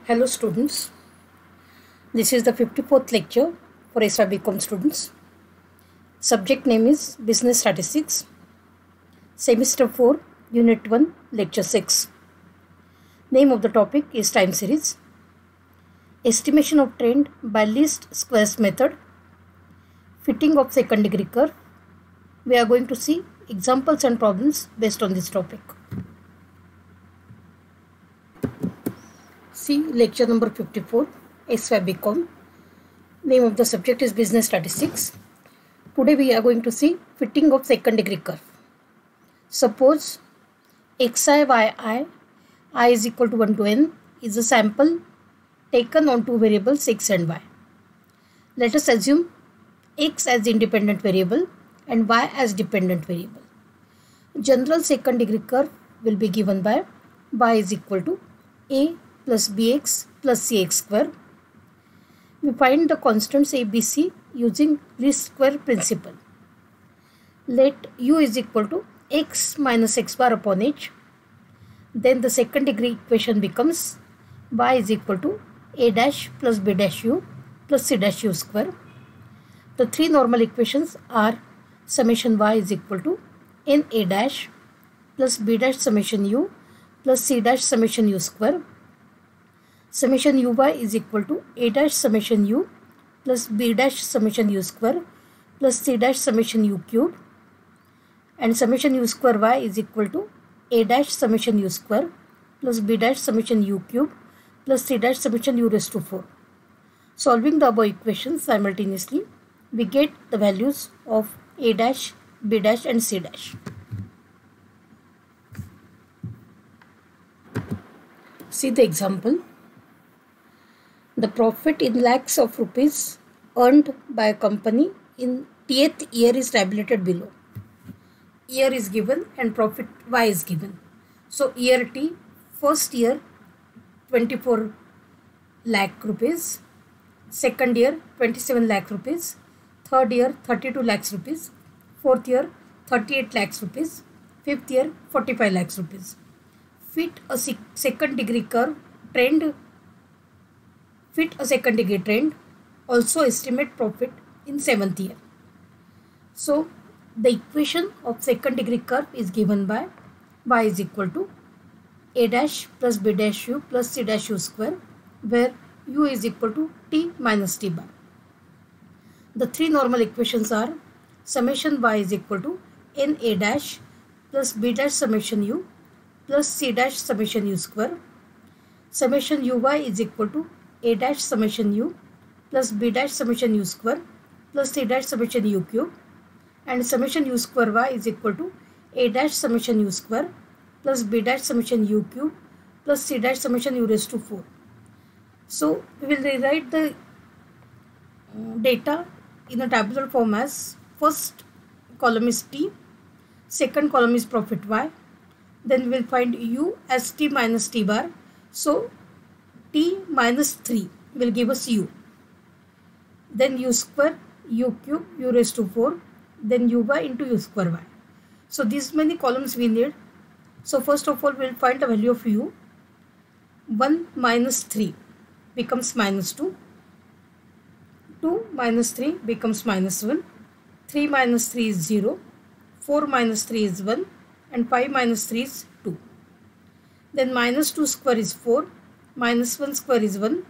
Hello students, this is the 54th lecture for SY BCom students. Subject name is Business Statistics, Semester 4, Unit 1, Lecture 6. Name of the topic is Time Series. Estimation of trend by least squares method. Fitting of second degree curve. We are going to see examples and problems based on this topic. See lecture number 54, SY BCom. Name of the subject is Business Statistics. Today we are going to see fitting of second degree curve. Suppose xi, yi, I is equal to 1 to n is a sample taken on two variables x and y. Let us assume x as independent variable and y as dependent variable. General second degree curve will be given by y is equal to a plus bx plus cx square. We find the constants a, b, c using least square principle. Let u is equal to x minus x bar upon h. Then the second degree equation becomes y is equal to a dash plus b dash u plus c dash u square. The three normal equations are summation y is equal to n a dash plus b dash summation u plus c dash summation u square. Summation uy is equal to a dash summation u plus b dash summation u square plus c dash summation u cube, and summation u square y is equal to a dash summation u square plus b dash summation u cube plus c dash summation u raised to 4. Solving the above equations simultaneously, we get the values of a dash, b dash and c dash. See the example. The profit in lakhs of rupees earned by a company in 10th year is tabulated below. Year is given and profit y is given. So year T, first year 24 lakh rupees, second year 27 lakh rupees, third year 32 lakhs rupees, fourth year 38 lakhs rupees, fifth year 45 lakhs rupees. Fit a second degree curve trend. Fit a second degree trend. Also estimate profit in 7th year. So the equation of second degree curve is given by y is equal to a dash plus b dash u plus c dash u square, where u is equal to t minus t bar. The three normal equations are summation y is equal to n a dash plus b dash summation u plus c dash summation u square. Summation uy is equal to a dash summation u plus b dash summation u square plus c dash summation u cube, and summation u square y is equal to a dash summation u square plus b dash summation u cube plus c dash summation u raised to 4. So we will rewrite the data in a tabular form as first column is t, second column is profit y, then we will find u as t minus t bar. So t minus 3 will give us u, then u square, u cube, u raised to 4, then uy into u square y. So these many columns we need. So first of all we will find the value of u. 1 minus 3 becomes minus 2, 2 minus 3 becomes minus 1, 3 minus 3 is 0, 4 minus 3 is 1, and 5 minus 3 is 2. Then minus 2 square is 4, minus 1 square is 1,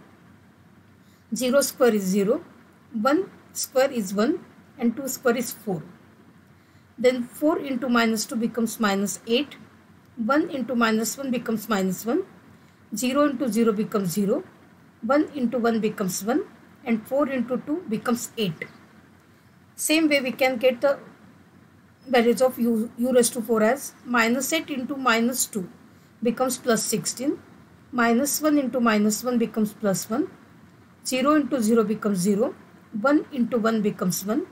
0 square is 0, 1 square is 1, and 2 square is 4. Then 4 into minus 2 becomes minus 8, 1 into minus 1 becomes minus 1, 0 into 0 becomes 0, 1 into 1 becomes 1, and 4 into 2 becomes 8. Same way we can get the values of u raised to 4 as minus 8 into minus 2 becomes plus 16, minus 1 into minus 1 becomes plus 1, 0 into 0 becomes 0, 1 into 1 becomes 1,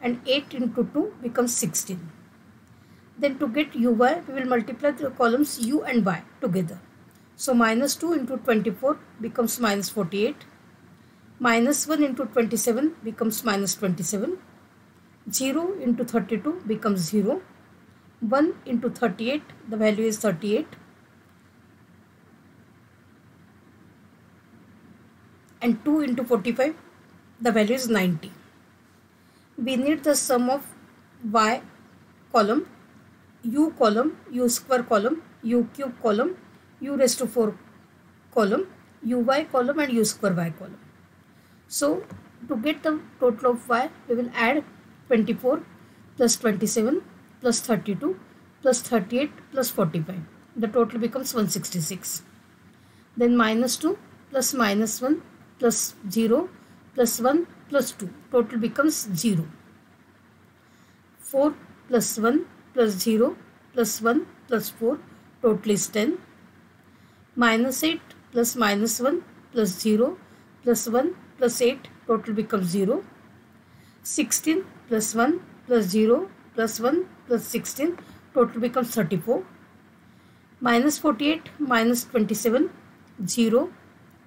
and 8 into 2 becomes 16. Then to get uy, we will multiply the columns u and y together. So minus 2 into 24 becomes minus 48, minus 1 into 27 becomes minus 27, 0 into 32 becomes 0, 1 into 38, the value is 38, and 2 into 45, the value is 90. We need the sum of y column, u column, u square column, u cube column, u raised to 4 column, uy column and u square y column. So to get the total of y, we will add 24 plus 27 plus 32 plus 38 plus 45. The total becomes 166. Then minus 2 plus minus 1 plus 0 plus 1 plus 2. Total becomes 0. 4 plus 1 plus 0 plus 1 plus 4. Total is 10. Minus 8 plus minus 1 plus 0 plus 1 plus 8. Total becomes 0. 16 plus 1 plus 0 plus 1 plus 16. Total becomes 34. Minus 48 minus 27, 0,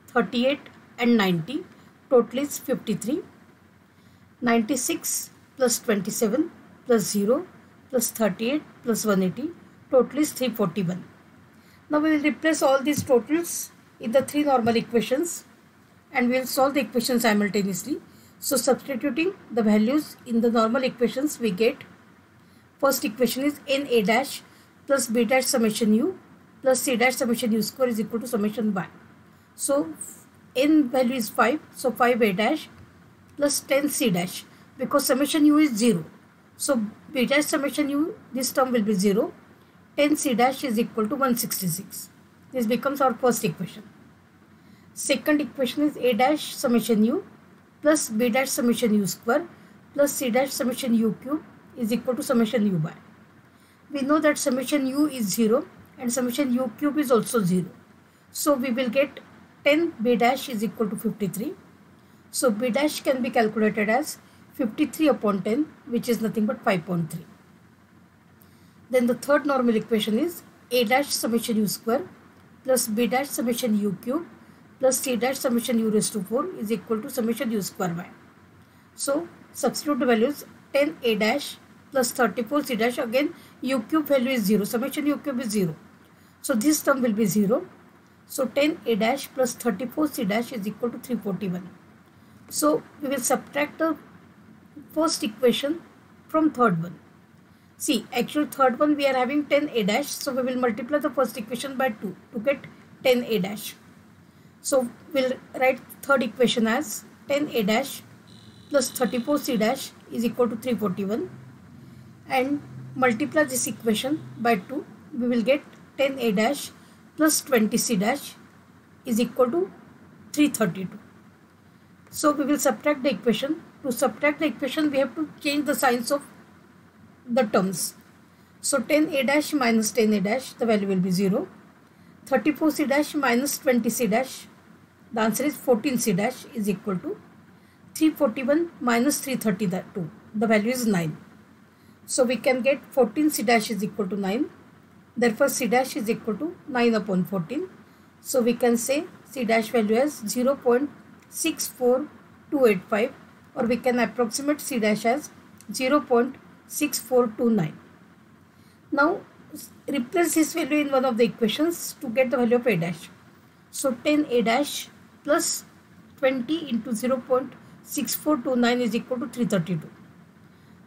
38 and 90. Total is 53. 96 plus 27 plus 0 plus 38 plus 180. Total is 341. Now we will replace all these totals in the three normal equations and we will solve the equation simultaneously. So substituting the values in the normal equations, we get first equation is na dash plus b dash summation u plus c dash summation u square is equal to summation y. So n value is 5, so 5a dash plus 10c dash, because summation u is 0. So b dash summation u, this term will be 0. 10c dash is equal to 166. This becomes our first equation. Second equation is a dash summation u plus b dash summation u square plus c dash summation u cube is equal to summation u by. We know that summation u is 0 and summation u cube is also 0. So we will get 10 b dash is equal to 53. So b dash can be calculated as 53 upon 10, which is nothing but 5.3. Then the third normal equation is a dash summation u square plus b dash summation u cube plus c dash summation u raised to 4 is equal to summation u square y. So substitute the values 10 a dash plus 34 c dash, again u cube value is 0, summation u cube is 0. So this term will be 0. So 10 a dash plus 34 c dash is equal to 341. So we will subtract the first equation from third one. See, actual third one we are having 10 a dash, so we will multiply the first equation by 2 to get 10 a dash. So we'll write third equation as 10 a dash plus 34 c dash is equal to 341 and multiply this equation by 2. We will get 10 a dash plus 20 c dash is equal to 332. So we will subtract the equation. To subtract the equation, we have to change the signs of the terms. So 10 a dash minus 10 a dash, the value will be 0. 34 c dash minus 20 c dash, the answer is 14 c dash is equal to 341 minus 332, the value is 9. So we can get 14 c dash is equal to 9. Therefore c dash is equal to 9 upon 14. So we can say c dash value as 0.64285, or we can approximate c dash as 0.6429. Now replace this value in one of the equations to get the value of a dash. So 10 a dash plus 20 into 0.6429 is equal to 332.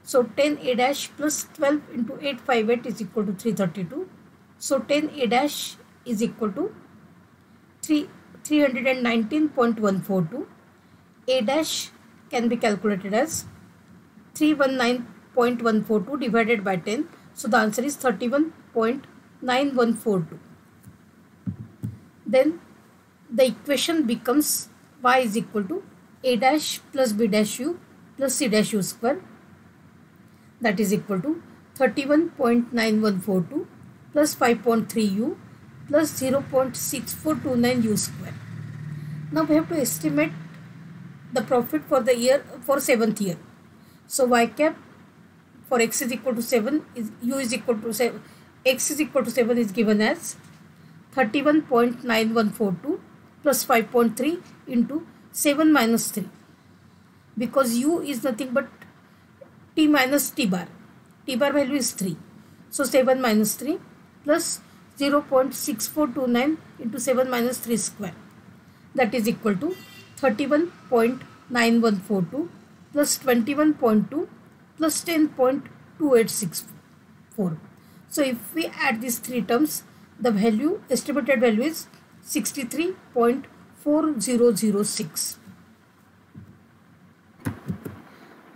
So 10 a dash plus 12 into 858 is equal to 332. So 10 a dash is equal to 319.142. A dash can be calculated as 319.142 divided by 10. So the answer is 31.9142. Then the equation becomes y is equal to a dash plus b dash u plus c dash u square, that is equal to 31.9142 plus 5.3 u plus 0.6429 u square. Now we have to estimate the profit for the year for 7th year. So y cap for x is equal to 7 is u is equal to 7, x is equal to 7 is given as 31.9142 plus 5.3 into 7 minus 3, because u is nothing but t minus t bar. T bar value is 3. So 7 minus 3 plus 0.6429 into 7 minus 3 square, that is equal to 31.9142 plus 21.2 plus 10.2864. So if we add these three terms, the value, estimated value is 63.4006.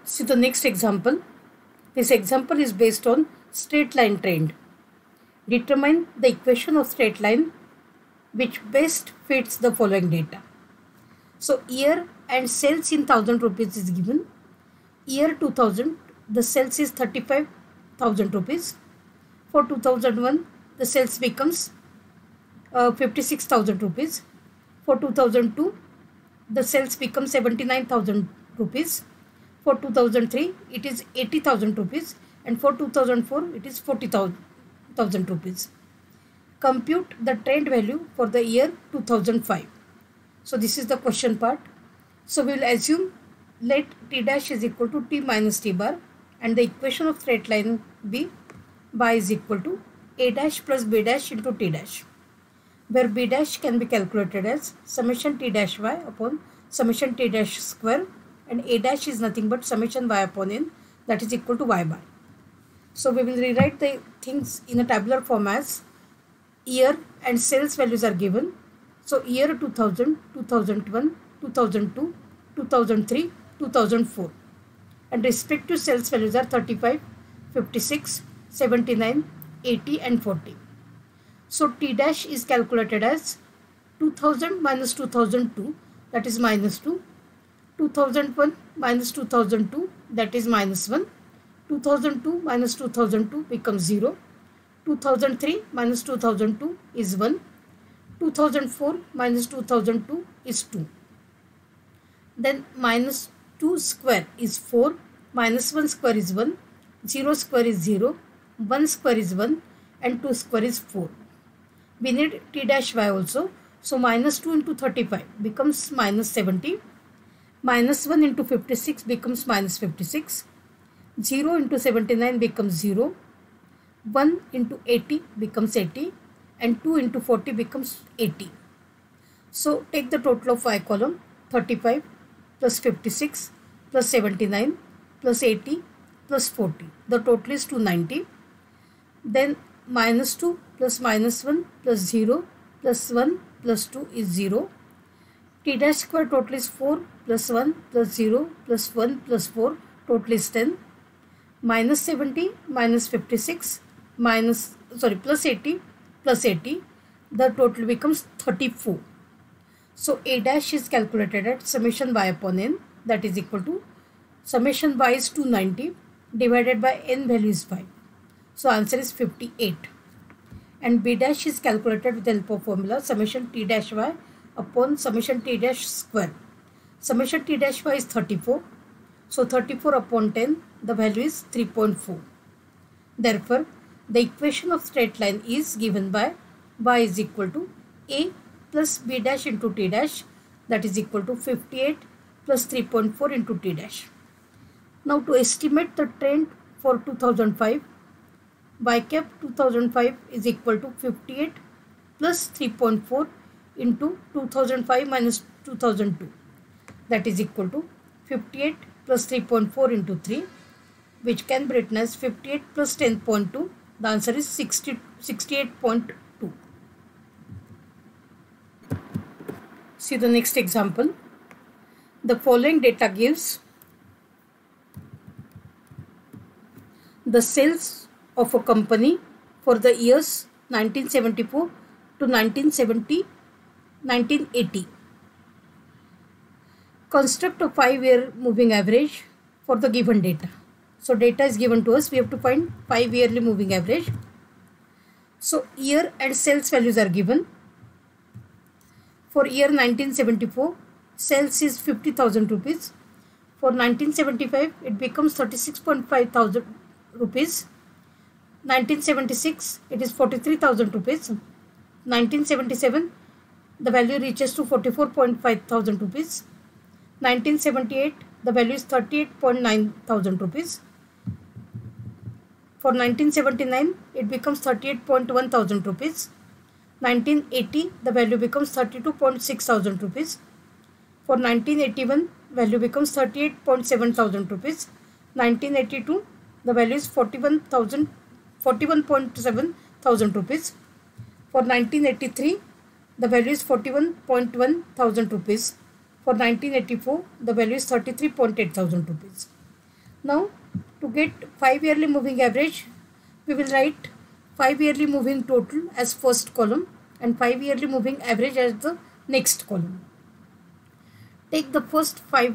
See the next example. This example is based on straight line trend. Determine the equation of straight line which best fits the following data. So year and sales in 1000 rupees is given. Year 2000, the sales is 35,000 rupees. For 2001, the sales becomes 56,000 rupees. For 2002, the sales become 79,000 rupees. For 2003, it is 80,000 rupees, and for 2004, it is 40,000 rupees. Compute the trend value for the year 2005. So this is the question part. So we will assume let t dash is equal to t minus t bar, and the equation of straight line be y is equal to a dash plus b dash into t dash, where b dash can be calculated as summation t dash y upon summation t dash square, and a dash is nothing but summation y upon n, that is equal to y bar. So we will rewrite the things in a tabular form as year and sales values are given. So year 2000, 2001, 2002, 2003, 2004, and respective sales values are 35, 56, 79, 80 and 40. So t dash is calculated as 2000 minus 2002, that is minus 2, 2001 minus 2002, that is minus 1, 2002 minus 2002 becomes 0, 2003 minus 2002 is 1, 2004 minus 2002 is 2. Then minus 2 square is 4, minus 1 square is 1, 0 square is 0, 1 square is 1 and 2 square is 4. We need t dash y also. So minus 2 into 35 becomes minus 70, minus 1 into 56 becomes minus 56, 0 into 79 becomes 0, 1 into 80 becomes 80 and 2 into 40 becomes 80. So take the total of y column, 35 plus 56 plus 79 plus 80 plus 40. The total is 290. Then minus 2 plus minus 1 plus 0 plus 1 plus 2 is 0. T dash square total is 4 plus 1 plus 0 plus 1 plus 4, total is 10. Minus 70 minus 56 plus 80 plus 80, the total becomes 34. So a dash is calculated at summation y upon n, that is equal to summation y is 290 divided by n value is 5. So answer is 58. And b dash is calculated with the help of formula summation t dash y upon summation t dash square. Summation t dash y is 34. So 34 upon 10, the value is 3.4. Therefore, the equation of straight line is given by y is equal to a plus b dash into t dash, that is equal to 58 plus 3.4 into t dash. Now to estimate the trend for 2005, y cap 2005 is equal to 58 plus 3.4 into 2005 minus 2002, that is equal to 58 plus 3.4 into 3, which can be written as 58 plus 10.2. The answer is 68.2. See the next example. The following data gives the sales of a company for the years 1974 to 1980. Construct a 5-year moving average for the given data. So data is given to us, we have to find 5-yearly moving average. So year and sales values are given. For year 1974, sales is 50,000 rupees. For 1975, it becomes 36.5 thousand rupees. 1976, it is 43,000 rupees. 1977, the value reaches to 44.5 thousand rupees. 1978, the value is 38.9 thousand rupees. For 1979, it becomes 38.1 thousand rupees. 1980, the value becomes 32.6 thousand rupees. For 1981, value becomes 38.7 thousand rupees. 1982, the value is 41.7 thousand rupees. For 1983, the value is 41.1 thousand rupees. For 1984, the value is 33.8 thousand rupees. Now, to get 5 yearly moving average, we will write 5 yearly moving total as first column and 5 yearly moving average as the next column. Take the first 5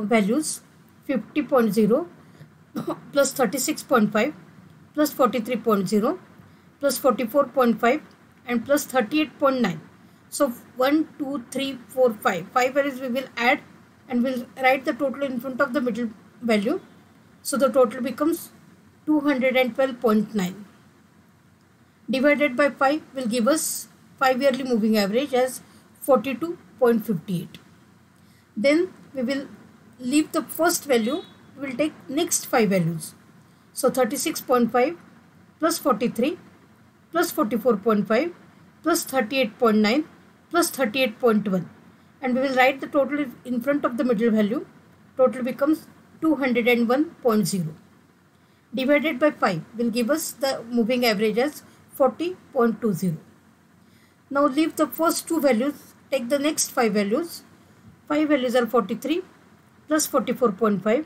values, 50.0 plus 36.5 plus 43.0 plus 44.5 and plus 38.9. So 1, 2, 3, 4, 5. 5 values we will add and we'll write the total in front of the middle value. So the total becomes 212.9. Divided by 5 will give us 5 yearly moving average as 42.58. Then we will leave the first value. We will take next 5 values. So 36.5 plus 43 plus 44.5 plus 38.9 plus 38.1, and we will write the total in front of the middle value. Total becomes 201.0. Divided by 5 will give us the moving average as 40.20. Now leave the first 2 values, take the next 5 values. 5 values are 43 plus 44.5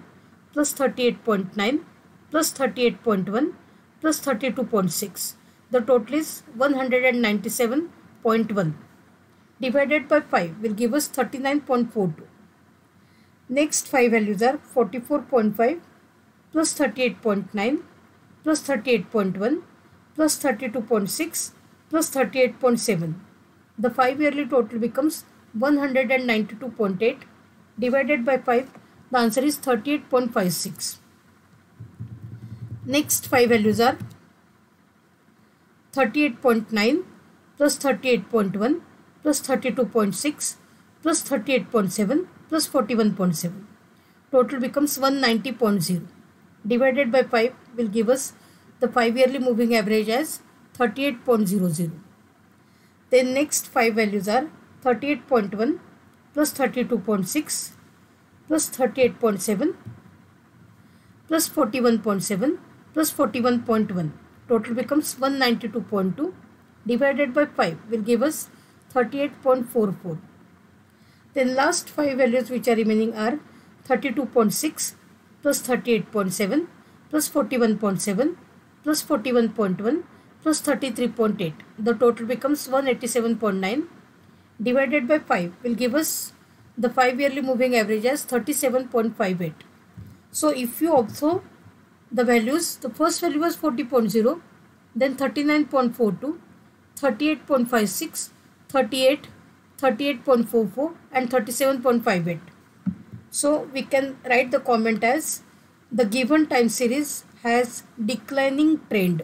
plus 38.9 plus 38.1 plus 32.6. The total is 197.1. Divided by 5 will give us 39.42. Next 5 values are 44.5 plus 38.9 plus 38.1 plus 32.6 plus 38.7. The 5 yearly total becomes 192.8. Divided by 5, the answer is 38.56. Next 5 values are 38.9 plus 38.1 plus 32.6 plus 38.7 plus 41.7. Total becomes 190.0. Divided by 5 will give us the 5 yearly moving average as 38.00. Then next 5 values are 38.1 plus 32.6 plus 38.7 plus 41.7 plus 41.1. Total becomes 192.2. Divided by 5 will give us 38.44. Then last 5 values which are remaining are 32.6 plus 38.7 plus 41.7 plus 41.1 plus 33.8. The total becomes 187.9. Divided by 5 will give us the 5 yearly moving average as 37.58. So if you observe the values, the first value was 40.0, then 39.42, 38.56, 38, 38.44 and 37.58. So we can write the comment as the given time series has declining trend.